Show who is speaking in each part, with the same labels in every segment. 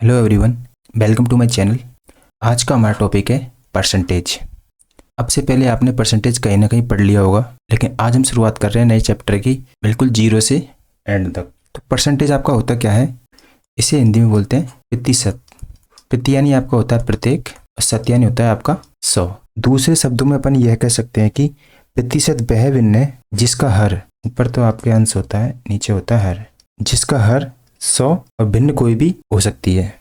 Speaker 1: Hello everyone, welcome to my channel. आज का हमारा टॉपिक है परसेंटेज। अब से पहले आपने परसेंटेज कहीं ना कहीं पढ़ लिया होगा, लेकिन आज हम शुरुआत कर रहे हैं नए चैप्टर की, बिल्कुल जीरो से एंड तक। तो परसेंटेज आपका होता क्या है, इसे हिंदी में बोलते हैं प्रतिशत। प्रति यानी आपका होता है प्रत्येक, और शत यानी होता है आपका 100। दूसरे शब्दों में अपन यह कह सकते हैं कि प्रतिशत वह भिन्न है जिसका हर, ऊपर तो आपके अंश होता है, नीचे होता है हर, जिसका हर 100 और भिन्न कोई भी हो सकती है।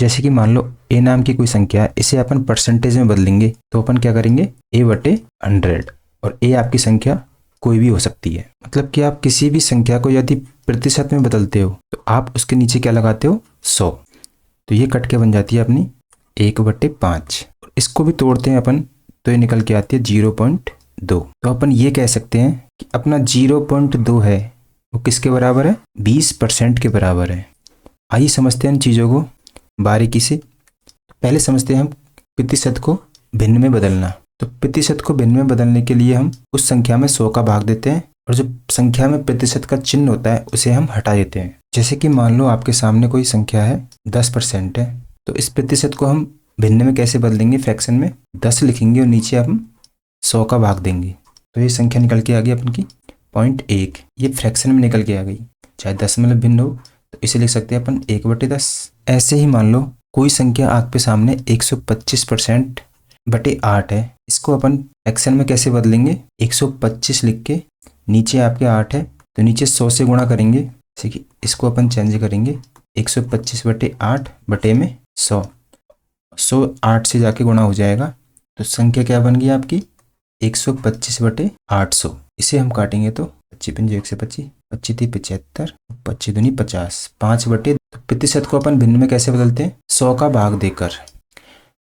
Speaker 1: जैसे कि मान लो ए नाम की कोई संख्या है, इसे अपन परसेंटेज में बदलेंगे तो अपन क्या करेंगे, ए बटे 100। और ए आपकी संख्या कोई भी हो सकती है, मतलब कि आप किसी भी संख्या को यदि प्रतिशत में बदलते हो तो आप उसके नीचे क्या लगाते हो, 100। तो ये कट के बन जाती है अपनी 1/5। इसको भी तोड़ते हैं अपन तो ये निकल के आती है 0.2। तो अपन ये कह सकते हैं कि अपना 0.2 है वो किसके बराबर है, 20% के बराबर है। आइए समझते हैं इन चीज़ों को बारीकी से। पहले समझते हैं हम प्रतिशत को भिन्न में बदलना। तो प्रतिशत को भिन्न में बदलने के लिए हम उस संख्या में 100 का भाग देते हैं, और जो संख्या में प्रतिशत का चिन्ह होता है उसे हम हटा देते हैं। जैसे कि मान लो आपके सामने कोई संख्या है 10% है, तो इस प्रतिशत को हम भिन्न में कैसे बदलेंगे, फ्रैक्शन में 10 लिखेंगे और नीचे हम 100 का भाग देंगे। तो ये संख्या निकल के आ गई अपन की 0.1। ये फ्रैक्शन में निकल के आ गई, चाहे दशमलव भिन्न हो तो इसे लिख सकते हैं अपन 1/10। ऐसे ही मान लो कोई संख्या आपके सामने 125% बटे 8 है, इसको अपन फ्रैक्शन में कैसे बदलेंगे, 125 लिख के नीचे आपके 8 है तो नीचे 100 से गुणा करेंगे। जैसे कि इसको अपन चेंज करेंगे 125/8 बटे में 100। 100 8 से जाके गुणा हो जाएगा तो संख्या क्या बन गई आपकी, 125/800। इसे हम काटेंगे तो 25×125, 25×3 = 75, 25×2 = 50, 5/। तो प्रतिशत को अपन भिन्न में कैसे बदलते हैं, 100 का भाग देकर।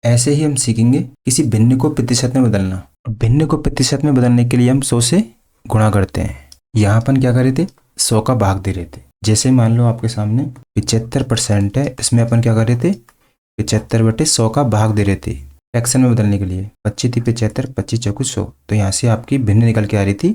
Speaker 1: ऐसे ही हम सीखेंगे किसी भिन्न को प्रतिशत में बदलना। भिन्न को प्रतिशत में बदलने के लिए हम 100 से गुणा करते हैं। यहाँ अपन क्या कर रहे थे, 100 का भाग दे रहे थे। जैसे मान लो आपके सामने 75% है, इसमें अपन क्या कर रहे थे, 75/100 का भाग दे रहे थे फ्रैक्शन में बदलने के लिए। 25×3 = 25, 25×4 = 100। तो यहाँ से आपकी भिन्न निकल के आ रही थी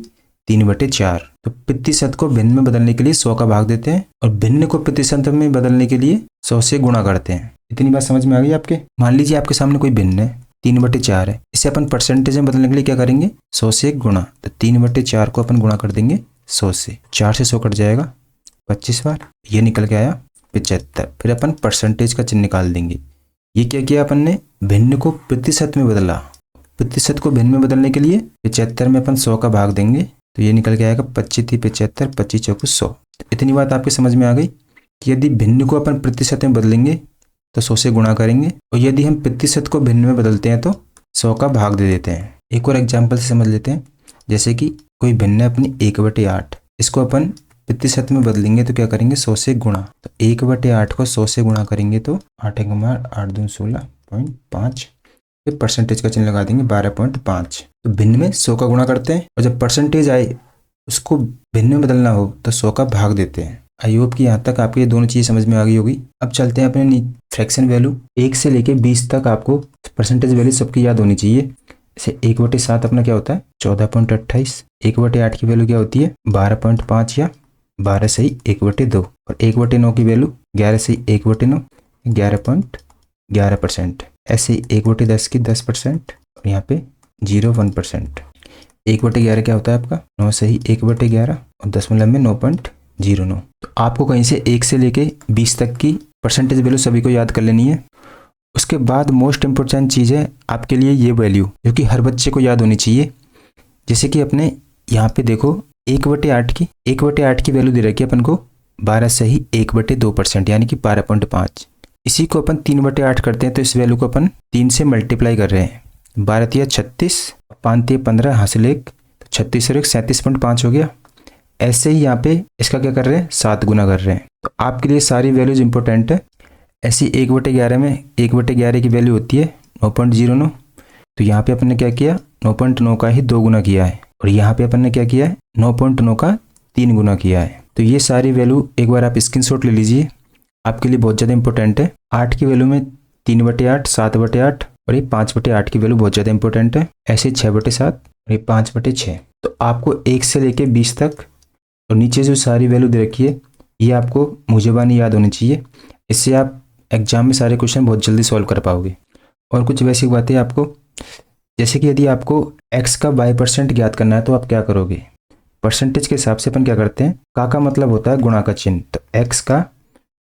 Speaker 1: 3/4। तो प्रतिशत को भिन्न में बदलने के लिए 100 का भाग देते हैं, और भिन्न को प्रतिशत में बदलने के लिए 100 से गुणा करते हैं। इतनी बात समझ में आ गई आपके। मान लीजिए आपके सामने कोई भिन्न है 3/4 है, इसे अपन परसेंटेज में बदलने के लिए क्या करेंगे, 100 से गुणा। तो 3/4 को अपन गुणा कर देंगे 100 से, 4 से 100 कट जाएगा 25 बार, ये निकल के आया 75। फिर अपन परसेंटेज का चिन्ह निकाल देंगे। ये क्या किया अपन ने, भिन्न को प्रतिशत में बदला। प्रतिशत को भिन्न में बदलने के लिए 75 में अपन 100 का भाग देंगे तो ये निकल के आएगा 25×3 = 75, 25×4 = 100। इतनी बात आपकी समझ में आ गई कि यदि भिन्न को अपन प्रतिशत में बदलेंगे तो 100 से गुणा करेंगे, और यदि हम प्रतिशत को भिन्न में बदलते हैं तो 100 का भाग दे देते हैं। एक और एग्जाम्पल से समझ लेते हैं। जैसे कि कोई भिन्न है अपनी 1/8, इसको अपन प्रतिशत में बदलेंगे तो क्या करेंगे, 100 से गुणा। तो 1/8 को 100 से गुणा करेंगे तो 8 × 8 = 16.5। फिर परसेंटेज का चिन्ह लगा देंगे 12.5। तो भिन्न में 100 का गुणा करते हैं, और जब परसेंटेज आए उसको भिन्न में बदलना हो तो 100 का भाग देते हैं। आई होप कि यहाँ तक आपको ये दोनों चीज़ समझ में आ गई होगी। अब चलते हैं अपने फ्रैक्शन वैल्यू 1 से लेके 20 तक। आपको परसेंटेज वैल्यू सबकी याद होनी चाहिए। जैसे 1/7 अपना क्या होता है, 14.28। 1/8 की वैल्यू क्या होती है, 12.5 या 12 सही 1/2। और 1/9 की वैल्यू 11 सही 1/9, 11.11%। ऐसे ही 1/10 की 10%, और यहाँ पे 0.1%। 1/11 क्या होता है आपका, 9 सही 1/11, और दशमलव में 9.09। तो आपको कहीं से 1 से लेके 20 तक की परसेंटेज वैल्यू सभी को याद कर लेनी है। उसके बाद मोस्ट इंपॉर्टेंट चीज़ है आपके लिए ये वैल्यू, जो कि हर बच्चे को याद होनी चाहिए। जैसे कि अपने यहाँ पे देखो 1/8 की वैल्यू दे रखी है अपन को 12 सही 1/2%, यानी कि 12.5। इसी को अपन 3/8 करते हैं तो इस वैल्यू को अपन 3 से मल्टीप्लाई कर रहे हैं। 12×3 = 36, 5×3 = 15, हासिल 1, तो 36 और 1 37.5 हो गया। ऐसे ही यहाँ पे इसका क्या कर रहे हैं, 7 गुना कर रहे हैं। तो आपके लिए सारी वैल्यूज इंपॉर्टेंट है। ऐसी 1/11 में 1/11 की वैल्यू होती है 9.09। तो यहाँ पे अपन ने क्या किया, 9.9 का ही 2 गुना किया है, और यहाँ पे अपन ने क्या किया है, 9.9 का 3 गुना किया है। तो ये सारी वैल्यू एक बार आप स्क्रीनशॉट ले लीजिए, आपके लिए बहुत ज़्यादा इंपॉर्टेंट है। 8 की वैल्यू में 3/8, 7/8, और ये 5/8 की वैल्यू बहुत ज़्यादा इंपॉर्टेंट है। ऐसे 6/7 और ये 5/6। तो आपको 1 से लेके 20 तक और नीचे जो सारी वैल्यू दे रखी है ये आपको मुझे बानी याद होनी चाहिए। इससे आप एग्जाम में सारे क्वेश्चन बहुत जल्दी सॉल्व कर पाओगे। और कुछ वैसी बातें आपको, जैसे कि यदि आपको x का y% ज्ञात करना है तो आप क्या करोगे, परसेंटेज के हिसाब से अपन क्या करते हैं, का मतलब होता है गुणा का चिन्ह, तो x का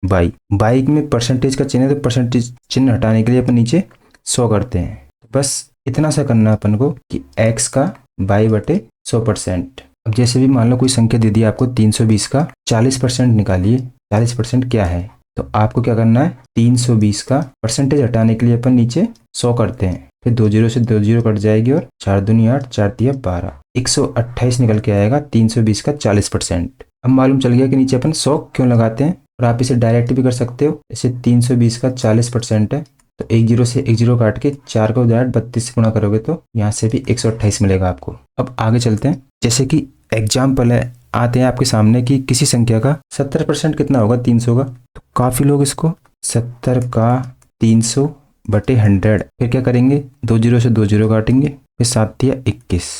Speaker 1: y में परसेंटेज का चिन्ह है तो परसेंटेज चिन्ह हटाने के लिए अपन नीचे 100 करते हैं। बस इतना सा करना है अपन को कि x का y बटे 100%। अब जैसे भी मान लो कोई संख्या दे दी आपको 320 का 40% निकालिए, 40% क्या है, तो आपको क्या करना है, 320 का परसेंटेज हटाने के लिए अपन नीचे 100 करते हैं, फिर 2 जीरो से 2 जीरो कट जाएगी और 4 दूनी 8, 4 तिया 12, 128 निकल के आएगा 320 का 40%। अब मालूम चल गया कि नीचे अपन 100 क्यों लगाते हैं, और आप इसे डायरेक्ट भी कर सकते हो। जैसे 320 का 40% है तो 1 जीरो से 1 जीरो काट के 4 को डायरेक्ट 32 से गुणा करोगे तो यहाँ से भी 128 मिलेगा आपको। अब आगे चलते हैं। जैसे कि एग्जाम्पल है, आते हैं आपके सामने कि किसी संख्या का 70% कितना होगा, 300 का, तो काफ़ी लोग इसको 70 का 300 बटे 100, फिर क्या करेंगे, 2 जीरो से 2 जीरो काटेंगे, फिर 7 तिया 21,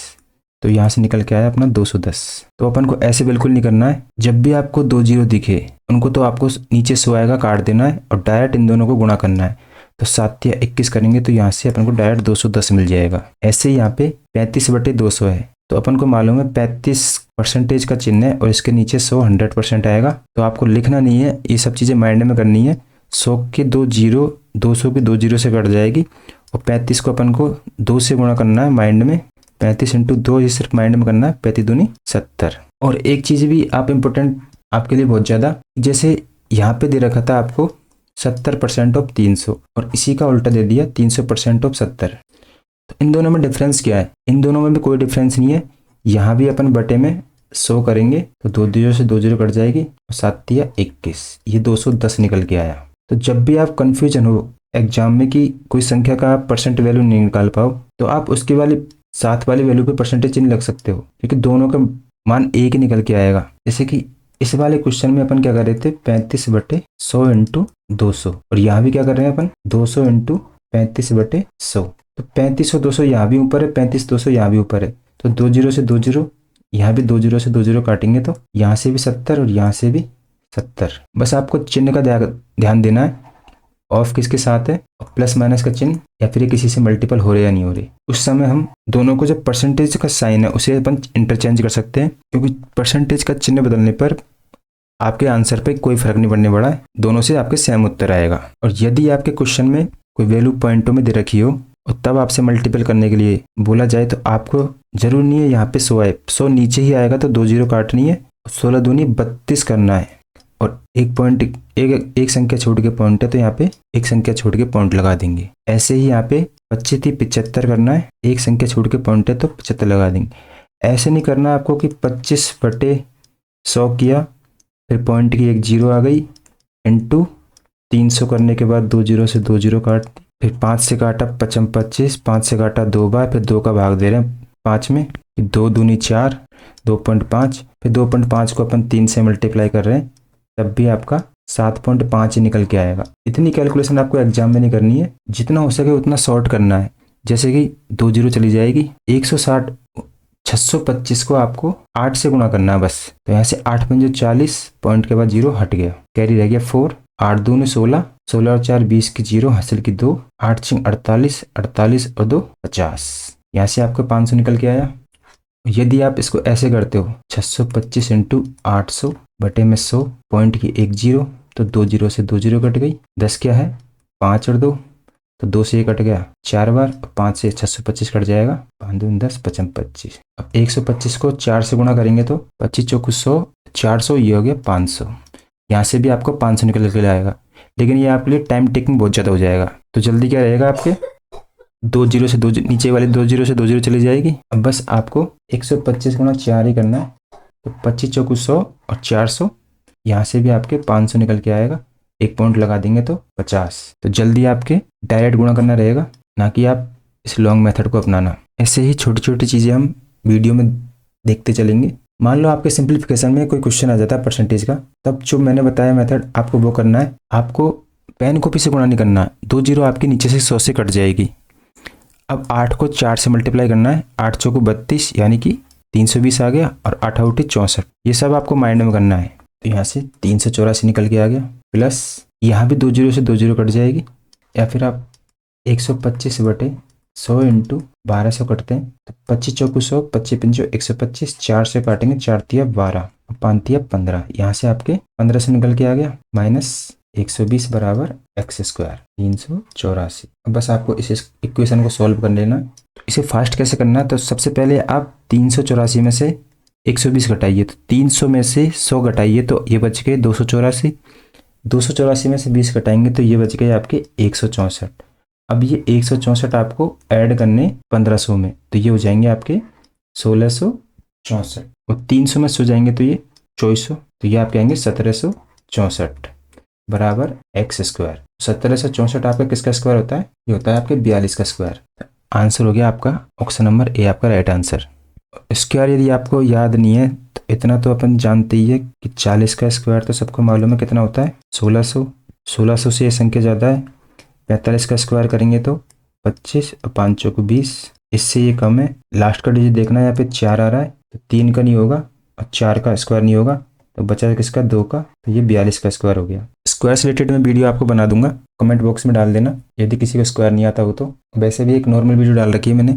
Speaker 1: तो यहाँ से निकल के आया अपना 210। तो अपन को ऐसे बिल्कुल नहीं करना है, जब भी आपको 2 जीरो दिखे उनको तो आपको नीचे 100 आएगा काट देना है और डायरेक्ट इन दोनों को गुणा करना है। तो 7 तिया 21 करेंगे तो यहाँ से अपन को डायरेक्ट 210 मिल जाएगा। ऐसे ही यहाँ पे 35 बटे 200 है, तो अपन को मालूम है 35% का चिन्ह है और इसके नीचे 100 100% आएगा, तो आपको लिखना नहीं है, ये सब चीज़ें माइंड में करनी है। 100 के 2 जीरो 200 के 2 जीरो से कट जाएगी और 35 को अपन को 2 से गुणा करना है माइंड में, 35 इंटू 2 ये सिर्फ माइंड में करना है, 35 दूनी 70। और एक चीज़ भी आप इम्पोर्टेंट आपके लिए बहुत ज़्यादा, जैसे यहाँ पे दे रखा था आपको 70% ऑफ 300 और इसी का उल्टा दे दिया 300% ऑफ 70, तो इन दोनों में डिफरेंस क्या है, इन दोनों में भी कोई डिफरेंस नहीं है। यहाँ भी अपन बटे में 100 करेंगे तो 2 जीरो से 2 जीरो कट जाएगी और 7 तिया 21, ये 210 निकल के आया। तो जब भी आप कंफ्यूजन हो एग्जाम में कि कोई संख्या का आप परसेंट वैल्यू नहीं निकाल पाओ, तो आप उसकी वाली साथ वाली वैल्यू पे परसेंटेज चिन्ह लग सकते हो, क्योंकि दोनों का मान एक ही निकल के आएगा। जैसे कि इस वाले क्वेश्चन में अपन क्या कर रहे थे, 35 बटे 100 इंटू 200, और यहाँ भी क्या कर रहे हैं अपन 200 इंटू 35 बटे 100, तो 35 और 200 यहाँ भी ध्यान है, 35 200 यहाँ भी ऊपर है, तो 2 जीरो से 2 जीरो, यहाँ भी 2 जीरो से 2 जीरो काटेंगे तो यहाँ से भी 70 और यहाँ से भी 70। बस आपको चिन्ह का ध्यान देना है, ऑफ किसके साथ है, प्लस माइनस का चिन्ह, या फिर किसी से मल्टीपल हो रहे या नहीं हो रहे। उस समय हम दोनों को, जब परसेंटेज का साइन है उसे अपन इंटरचेंज कर सकते हैं, क्योंकि परसेंटेज का चिन्ह बदलने पर आपके आंसर पे कोई फर्क नहीं पड़ने वाला है, दोनों से आपके सेम उत्तर आएगा। और यदि आपके क्वेश्चन में कोई वैल्यू पॉइंटों में दे रखी हो और तब आपसे मल्टीपल करने के लिए बोला जाए, तो आपको जरूर नहीं है यहाँ पे 100 आए, 100 नीचे ही आएगा तो 2 जीरो काटनी है, 16 दूनी 32 करना है, और एक पॉइंट एक संख्या छोड़ के पॉइंट है तो यहाँ पे एक संख्या छोड़ के पॉइंट लगा देंगे। ऐसे ही यहाँ पे 25 थी 75 करना है, एक संख्या छोड़ के पॉइंट है तो 75 लगा देंगे। ऐसे नहीं करना आपको कि 25 बटे 100 किया, फिर पॉइंट की एक जीरो आ गई, इंटू 300 करने के बाद 2 जीरो से 2 जीरो काट, फिर 5 से काटा 25, 5 से काटा 2 बार, फिर 2 का भाग दे रहे हैं 5 में, 2 दूनी 4, 2.5, फिर 2.5 को अपन 3 से मल्टीप्लाई कर रहे हैं, तब भी आपका 7.5 ही निकल के आएगा। इतनी कैलकुलेशन आपको एग्जाम में नहीं करनी है, जितना हो सके उतना शॉर्ट करना है। जैसे कि 2 जीरो चली जाएगी, 160 625 को आपको 8 से गुणा करना है बस, तो यहाँ से 8 पंजे 40, पॉइंट के बाद जीरो हट गया, कैरी रह गया 4, 8 दूनी 16, 16 और 4 20 की जीरो, हासिल की 2, 8 6 48, 48 और 2 50, यहाँ से आपको 500 निकल के आया। यदि आप इसको ऐसे करते हो 625 इंटू 800 बटे में 100, पॉइंट की एक जीरो, तो 2 जीरो से 2 जीरो कट गई, 10 क्या है 5 और 2, तो 2 से ये कट गया 4 बार, 5 से 625 कट जाएगा, 5 दूनी 10, 55 25। अब 125 को 4 से गुणा करेंगे तो 25 चौको 100, 400, ये हो गया 500, यहाँ से भी आपको 500 निकल के आएगा। लेकिन ये आपके लिए टाइम टेकिंग बहुत ज़्यादा हो जाएगा, तो जल्दी क्या रहेगा आपके 2 जीरो से 2 नीचे वाले 2 जीरो से 2 जीरो चली जाएगी। अब बस आपको 125 गुना 4 ही करना है, तो 25 चौको 100 और 400, यहाँ से भी आपके 500 निकल के आएगा, एक पॉइंट लगा देंगे तो 50। तो जल्दी आपके डायरेक्ट गुणा करना रहेगा, ना कि आप इस लॉन्ग मेथड को अपनाना। ऐसे ही छोटी छोटी चीज़ें हम वीडियो में देखते चलेंगे। मान लो आपके सिंप्लीफिकेशन में कोई क्वेश्चन आ जाता है परसेंटेज का, तब जो मैंने बताया मेथड आपको वो करना है। आपको पेन कॉपी से गुणा नहीं करना है, 2 जीरो आपकी नीचे से 100 से कट जाएगी। अब 8 को 4 से मल्टीप्लाई करना है, 8 चौको 32 यानी कि 320 आ गया, और 8 आउटी 64, ये सब आपको माइंड में करना है। तो यहाँ से 384 निकल के आ गया। प्लस यहाँ भी 2 जीरो से 2 जीरो कट जाएगी, या फिर आप 125/100 इंटू 1200 करते हैं तो 25 चौको 100, 25 पंचो 125, 4 से काटेंगे, 4 तिया 12, 5 तिया 15, यहाँ से आपके 15 से निकल के आ गया माइनस 120 बराबर एक्स स्क्वायर 384। अब बस आपको इस इक्वेशन को सॉल्व कर लेना। इसे फास्ट कैसे करना है, तो सबसे पहले आप 384 में से 120 घटाइए, तो 300 में से 100 घटाइए तो ये बच गए 284, 284 में से 20 घटाएंगे तो ये बच गए आपके 164। अब ये 164 आपको ऐड करने 1500 में, तो ये हो जाएंगे आपके 1664, और 300 में 100 जाएंगे तो ये 2400, तो ये आपके आएंगे 1764 बराबर एक्स स्क्वायर। 1764 आपका किसका स्क्वायर होता है, ये होता है आपके 42 का स्क्वायर। आंसर हो गया आपका ऑप्शन नंबर ए आपका राइट आंसर। स्क्वायर यदि आपको याद नहीं है तो इतना तो अपन जानते ही है कि 40 का स्क्वायर तो सबको मालूम है कितना होता है 1600, 1600 से ये संख्या ज़्यादा है। 45 का स्क्वायर करेंगे तो 25 और 5 चौको 20, इससे ये कम है। लास्ट का डिजिट देखना है, यहाँ पे 4 आ रहा है तो 3 का नहीं होगा और 4 का स्क्वायर नहीं होगा, तो बचा किसका 2 का, तो ये 42 का स्क्वायर हो गया। स्क्वायर से रिलेटेड मैं वीडियो आपको बना दूंगा, कमेंट बॉक्स में डाल देना यदि किसी को स्क्वायर नहीं आता हो तो। वैसे भी एक नॉर्मल वीडियो डाल रखी है मैंने,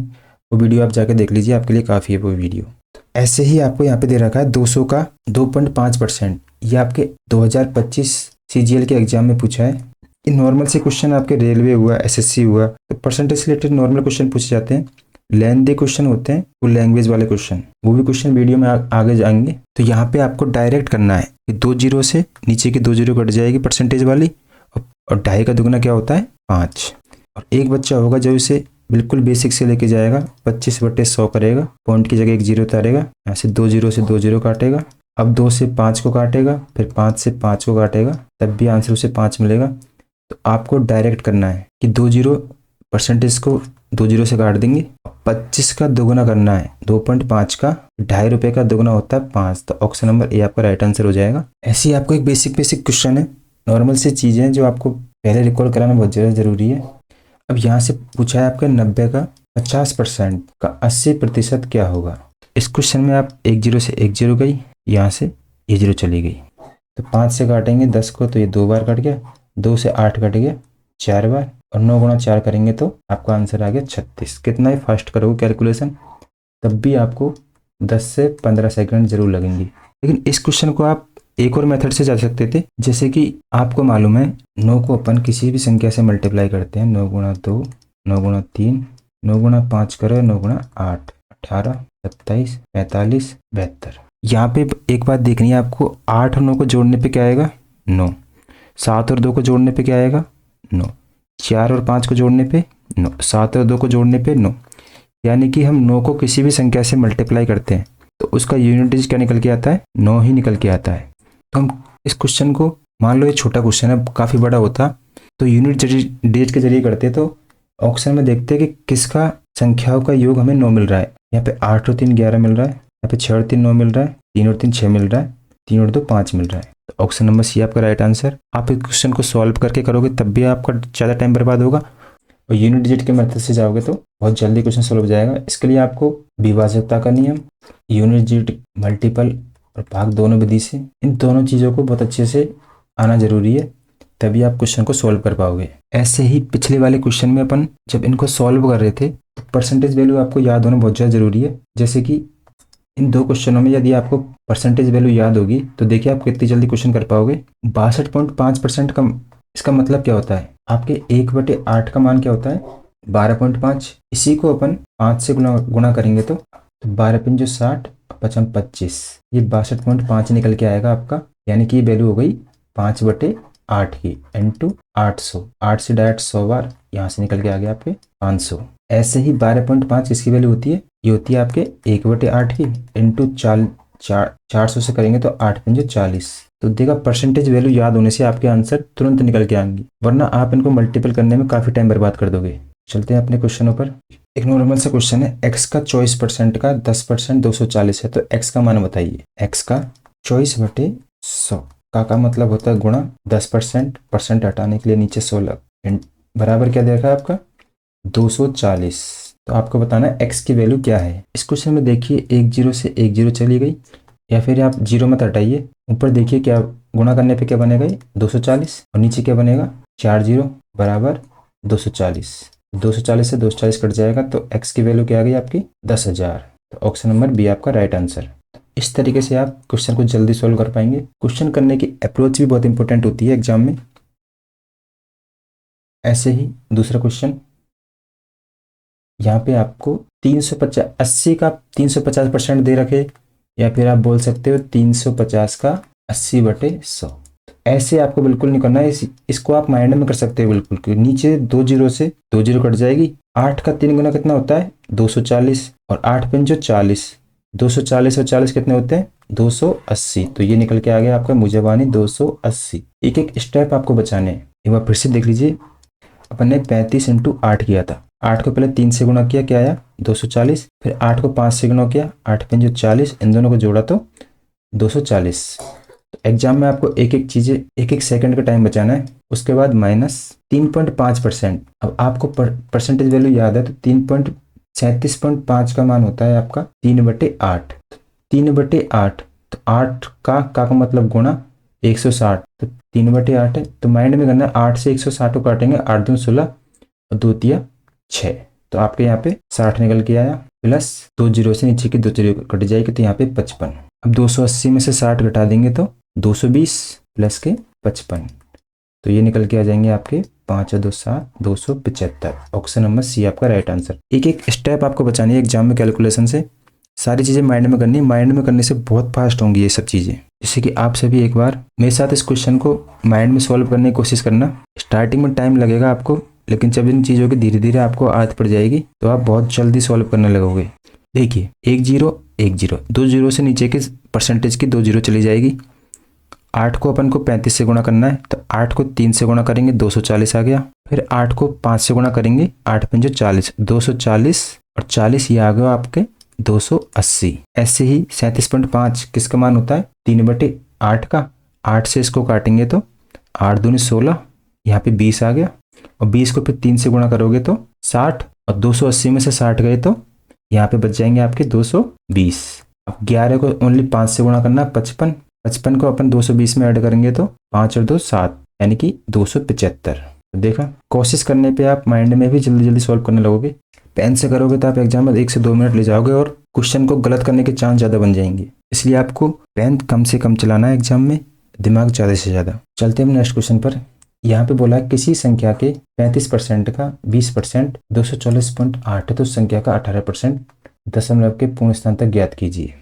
Speaker 1: वो वीडियो आप जाके देख लीजिए, आपके लिए काफ़ी है वो वीडियो। तो ऐसे ही आपको यहाँ पे दे रखा है 200 का 2.5%, ये आपके 2025 CGL के एग्जाम में पूछा है। ये नॉर्मल से क्वेश्चन आपके रेलवे हुआ, SSC हुआ, तो परसेंटेज से रिलेटेड नॉर्मल क्वेश्चन पूछे जाते हैं। लेंथी क्वेश्चन होते हैं वो लैंग्वेज वाले क्वेश्चन, वो भी क्वेश्चन वीडियो में आगे जाएंगे। तो यहाँ पे आपको डायरेक्ट करना है कि 2 जीरो से नीचे की 2 जीरो कट जाएगी परसेंटेज वाली, और 2.5 का दुगना क्या होता है 5, और एक बच्चा होगा जो इसे बिल्कुल बेसिक से लेके जाएगा, 25/100 करेगा, पॉइंट की जगह 1 जीरो उतारेगा, यहाँ से 2 जीरो से 2 जीरो काटेगा, अब 2 से 5 को काटेगा, फिर 5 से 5 को काटेगा, तब भी आंसर उसे 5 मिलेगा। तो आपको डायरेक्ट करना है कि 2 जीरो परसेंटेज को 2 जीरो से काट देंगे, 25 का दोगुना करना है, 2.5 का 2.5 रुपये का दोगुना होता है 5, तो ऑप्शन नंबर ए आपका राइट आंसर हो जाएगा। ऐसे ही आपको एक बेसिक क्वेश्चन है, नॉर्मल से चीज़ें हैं जो आपको पहले रिकॉर्ड कराना बहुत ज़्यादा ज़रूरी है। अब यहाँ से पूछा है आपका 90 का 50% का 80% क्या होगा। इस क्वेश्चन में आप 1 जीरो से 1 जीरो गई, यहाँ से ये जीरो चली गई, तो 5 से काटेंगे 10 को तो ये 2 बार कट गया, 2 से 8 कट गया 4 बार, और 9 गुणा 4 करेंगे तो आपका आंसर आ गया 36। कितना ही फास्ट करोगे कैलकुलेशन तब भी आपको 10 से 15 सेकंड जरूर लगेंगे। लेकिन इस क्वेश्चन को आप एक और मेथड से जा सकते थे, जैसे कि आपको मालूम है 9 को अपन किसी भी संख्या से मल्टीप्लाई करते हैं, 9 गुणा 2, 9 गुणा 3, 9 गुणा 5 करो, 9 गुणा 8, 18, 27, 45, 72। यहाँ पे एक बात देखनी है आपको, 8 और 9 को जोड़ने पे क्या आएगा 9, 7 और 2 को जोड़ने पे क्या आएगा 9, 4 और 5 को जोड़ने पे 9, 7 और 2 को जोड़ने पे 9, यानी कि हम 9 को किसी भी संख्या से मल्टीप्लाई करते हैं तो उसका यूनिट डिजिट क्या निकल के आता है 9 ही निकल के आता है। तो हम इस क्वेश्चन को, मान लो ये छोटा क्वेश्चन है, काफ़ी बड़ा होता तो यूनिट डिजिट के जरिए करते, तो ऑप्शन में देखते हैं कि किसका संख्याओं का योग हमें 9 मिल रहा है। यहाँ पे 8 और 3 11 मिल रहा है, यहाँ पे 6 और 3 9 मिल रहा है, 3 और 3 6 मिल रहा है, 3 और 2 5 मिल रहा है, तो ऑप्शन नंबर सी आपका राइट आंसर। आप इस क्वेश्चन को सॉल्व करके करोगे तब भी आपका ज़्यादा टाइम बर्बाद होगा, और यूनिट डिजिट के मेथड से जाओगे तो बहुत जल्दी क्वेश्चन सॉल्व हो जाएगा। इसके लिए आपको विभाजकता का नियम, यूनिट डिजिट, मल्टीपल और भाग दोनों विधि से, इन दोनों चीज़ों को बहुत अच्छे से आना जरूरी है, तभी आप क्वेश्चन को सॉल्व कर पाओगे। ऐसे ही पिछले वाले क्वेश्चन में अपन जब इनको सॉल्व कर रहे थे तो परसेंटेज वैल्यू आपको याद होना बहुत ज़्यादा जरूरी है। जैसे कि इन 2 क्वेश्चनों में यदि आपको परसेंटेज वैल्यू याद होगी तो देखिए आप कितनी जल्दी क्वेश्चन कर पाओगे। 62.5% का इसका मतलब क्या होता है, आपके 1/8 का मान क्या होता है 12.5, इसी को अपन 5 से गुणा करेंगे तो 12 पंजे 60, 55 25, ये 62.5 निकल के आएगा आपका, यानी कि वैल्यू हो गई 5/8 की इंटू 800, 8 से डायरेक्ट 100 बार यहाँ से निकल के आ गया आपके 500। ऐसे ही 12.5 किसकी वैल्यू होती है, ये होती है आपके 1/8 की इंटू 400 से करेंगे तो 8 पंजे 40। तो देखा परसेंटेज वैल्यू याद होने से आपके आंसर तुरंत निकल के आएंगे, वरना आप इनको मल्टीपल करने में काफ़ी टाइम बर्बाद कर दोगे। चलते हैं अपने क्वेश्चनों पर। एक नॉर्मल सा क्वेश्चन है, x का 24% का 10% 240 है, तो x का मान बताइए। x का 24/100 का मतलब होता है गुणा 10%, परसेंट हटाने के लिए नीचे 16 बराबर क्या दे रखा है आपका 240। तो आपको बताना है x की वैल्यू क्या है। इस क्वेश्चन में देखिए 1 जीरो से 1 जीरो चली गई, या फिर आप जीरो मत हटाइए, ऊपर देखिए क्या गुणा करने पे क्या बनेगा, ये 240 और नीचे क्या बनेगा 4 जीरो बराबर 240। 240 से 240 कट जाएगा तो x की वैल्यू क्या आ गई आपकी 10,000। तो ऑप्शन नंबर बी आपका राइट आंसर। इस तरीके से आप क्वेश्चन को जल्दी सॉल्व कर पाएंगे। क्वेश्चन करने की अप्रोच भी बहुत इंपॉर्टेंट होती है एग्जाम में। ऐसे ही दूसरा क्वेश्चन, यहाँ पे आपको 350 80 का 350% दे रखे, या फिर आप बोल सकते हो 350 का 80/100। ऐसे आपको बिल्कुल नहीं करना है, इसको आप माइंड में कर सकते हो बिल्कुल, कि नीचे 2 जीरो से 2 जीरो कट जाएगी। 8 का 3 गुना कितना होता है 240, और 8 पंजो 40, 240 और 40 कितने होते हैं 280। तो ये निकल के आ गया आपका मुजबानी 280। एक एक स्टेप आपको बचाने हैं। एक बार फिर से देख लीजिए, अपन ने 35 इंटू 8 किया था। 8 को पहले 3 से गुणा किया, क्या आया 240। फिर 8 को 5 से गुणा किया, 8 पंजो 40, इन दोनों को जोड़ा तो 240। तो एग्जाम में आपको एक एक चीजें एक एक सेकंड का टाइम बचाना है। उसके बाद माइनस 3.5%। अब आपको परसेंटेज वैल्यू याद है तो 3.37.5 का मान होता है आपका 3/8। 3/8 तो 8 का मतलब गुणा 160, तो 3/8 है। तो माइंड में करना है 8 से 160 को काटेंगे, 8 दूनी 16 और 2 तिया 6, तो आपके यहाँ पे 60 निकल के आया। प्लस 2 जीरो से नीचे की 2 जीरो कट जाएगी तो यहाँ पे 55। अब 280 में से 60 घटा देंगे तो 220 प्लस के 55, तो ये निकल के आ जाएंगे आपके 5 और 2 7 275। ऑप्शन नंबर सी आपका राइट आंसर। एक एक स्टेप आपको बचानी है एग्जाम में कैलकुलेशन से, सारी चीज़ें माइंड में करनी है। माइंड में करने से बहुत फास्ट होंगी ये सब चीज़ें। जैसे कि आप सभी एक बार मेरे साथ इस क्वेश्चन को माइंड में सॉल्व करने की कोशिश करना। स्टार्टिंग में टाइम लगेगा आपको, लेकिन जब इन चीज़ों की धीरे धीरे आपको आदत पड़ जाएगी तो आप बहुत जल्दी सॉल्व करने लगोगे। देखिए 1 जीरो 1 जीरो, 2 जीरो से नीचे के परसेंटेज की 2 जीरो चली जाएगी। 8 को अपन को 35 से गुणा करना है, तो 8 को 3 से गुणा करेंगे 240 आ गया। फिर 8 को 5 से गुणा करेंगे, 8 पंजो 40, 240 और 40 ये आ गया आपके 280। ऐसे ही 37.5 किसका मान होता है 3/8 का। 8 से इसको काटेंगे तो 8 दूनी 16, यहाँ पे 20 आ गया। और 20 को फिर 3 से गुणा करोगे तो 60, और 280 में से 60 गए तो यहाँ पे बच जाएंगे आपके 220। अब 11 को ओनली 5 से गुणा करना 55, 55 को अपन 220 में ऐड करेंगे तो 5 और 2 7, यानी कि 275। तो देखा, कोशिश करने पे आप माइंड में भी जल्दी जल्दी सॉल्व करने लगोगे। पेन से करोगे तो आप एग्जाम में 1 से 2 मिनट ले जाओगे और क्वेश्चन को गलत करने के चांस ज़्यादा बन जाएंगे। इसलिए आपको पेन कम से कम चलाना है एग्जाम में, दिमाग ज़्यादा से ज़्यादा। चलते हैं नेक्स्ट क्वेश्चन पर। यहाँ पे बोला किसी संख्या के 35% का 20% 240.8 है, तो संख्या का 18% दशमलव के पूर्ण स्थान तक ज्ञात कीजिए।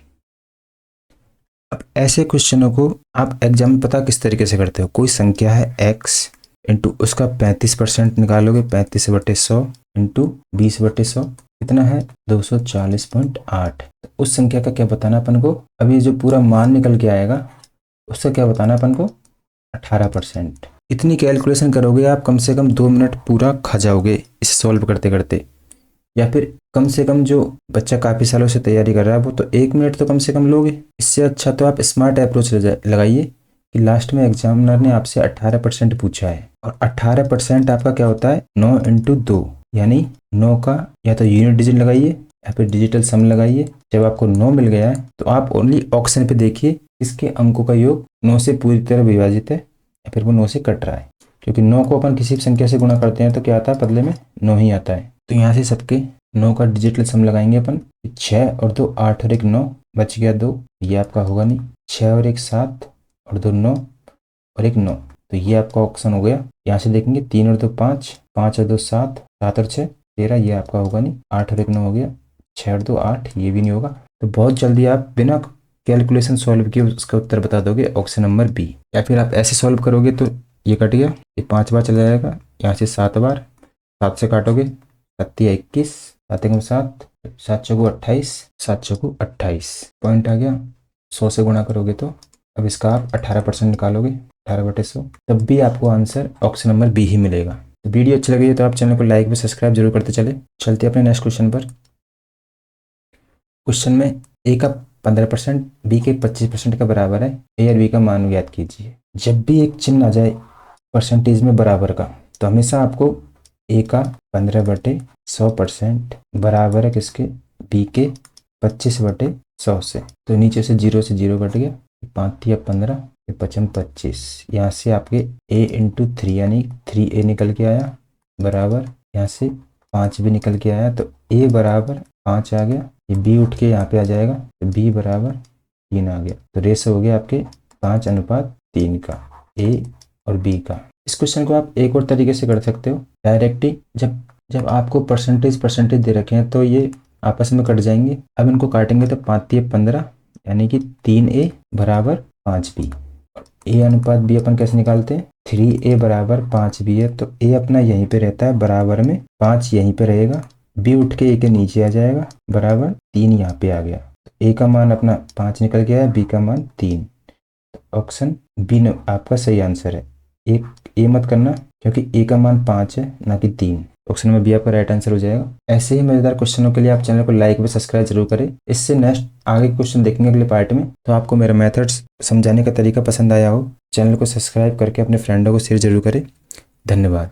Speaker 1: अब ऐसे क्वेश्चनों को आप एग्जाम में पता किस तरीके से करते हो। कोई संख्या है x इंटू उसका 35% निकालोगे, 35/100 इंटू 20/100 कितना है 240.8। तो उस संख्या का क्या बताना अपन को। अब ये जो पूरा मान निकल के आएगा उसका क्या बताना अपन को 18%। इतनी कैलकुलेशन करोगे आप कम से कम 2 मिनट पूरा खा जाओगे इसे सॉल्व करते करते। या फिर कम से कम जो बच्चा काफ़ी सालों से तैयारी कर रहा है वो तो 1 मिनट तो कम से कम लोगे। इससे अच्छा तो आप स्मार्ट अप्रोच लगाइए कि लास्ट में एग्जामिनर ने आपसे 18% पूछा है, और 18% आपका क्या होता है 9 इंटू 2, यानी 9 का या तो यूनिट डिजिट लगाइए या फिर डिजिटल सम लगाइए। जब आपको 9 मिल गया है तो आप ओनली ऑप्शन पे देखिए इसके अंकों का योग 9 से पूरी तरह विभाजित है या फिर वो 9 से कट रहा है। क्योंकि 9 को अपन किसी भी संख्या से गुणा करते हैं तो क्या आता है बदले में 9 ही आता है। तो यहाँ से सबके 9 का डिजिटल सम लगाएंगे अपन। 6 और 2 8 और 1 9, बच गया 2, ये आपका होगा नहीं। 6 और 1 7 और 2 9 और 1 9, तो ये आपका ऑप्शन हो गया। यहाँ से देखेंगे 3 और 2 5, 5 और 2 7, 7 और 6 13, ये आपका होगा नहीं। 8 और 1 9 हो गया, 6 और 2 8, ये भी नहीं होगा। तो बहुत जल्दी आप बिना कैलकुलेशन सॉल्व किए उसका उत्तर बता दोगे, ऑप्शन नंबर बी। या फिर आप ऐसे सॉल्व करोगे तो ये कट गया, ये 5 बार चला जाएगा, यहाँ से 7 बार, 7 से काटोगे 7 या 21, 7 एकम 7, 7 चौको 28, 7 चौको 28 पॉइंट आ गया। 100 से गुणा करोगे तो अब इसका आप 18% निकालोगे, 18/100, तब भी आपको आंसर ऑप्शन नंबर बी ही मिलेगा। तो वीडियो अच्छी लगी है तो आप चैनल को लाइक व सब्सक्राइब जरूर करते चले। चलते अपने नेक्स्ट क्वेश्चन पर। क्वेश्चन में ए का 15% बी के 25% का बराबर है, ए और बी का मान ज्ञात कीजिए। जब भी एक चिन्ह आ जाए परसेंटेज में बराबर का तो हमेशा आपको ए का 15/100% बराबर है किसके, बी के 25/100 100 से, तो नीचे से 0 से 0 कट गया, 5 या 15, 55 25। यहाँ से आपके a इंटू 3 यानी 3a निकल के आया बराबर, यहाँ से 5 भी निकल के आया, तो a बराबर 5 आ गया, ये b उठ के यहाँ पे आ जाएगा, तो b बराबर 3 आ गया। तो रेशो हो गया आपके 5:3 का a और b का। इस क्वेश्चन को आप एक और तरीके से कर सकते हो, डायरेक्टली जब आपको परसेंटेज दे रखे हैं तो ये आपस में कट जाएंगे। अब इनको काटेंगे तो 5 या 15 यानी कि 3a बराबर 5b। a अनुपात b अपन कैसे निकालते हैं, 3a बराबर 5b है, तो a अपना यहीं पे रहता है बराबर में, 5 यहीं पे रहेगा, b उठ के a के नीचे आ जाएगा बराबर 3 यहाँ पे आ गया। तो a का मान अपना 5 निकल गया है, b का मान 3। तो ऑप्शन बी आपका सही आंसर है। एक ए मत करना क्योंकि a का मान 5 है ना कि 3। ऑप्शन में बी आपका राइट आंसर हो जाएगा। ऐसे ही मजेदार क्वेश्चनों के लिए आप चैनल को लाइक व सब्सक्राइब जरूर करें। इससे नेक्स्ट आगे क्वेश्चन देखेंगे अगले पार्ट में। तो आपको मेरा मेथड्स समझाने का तरीका पसंद आया हो, चैनल को सब्सक्राइब करके अपने फ्रेंडों को शेयर जरूर करें। धन्यवाद।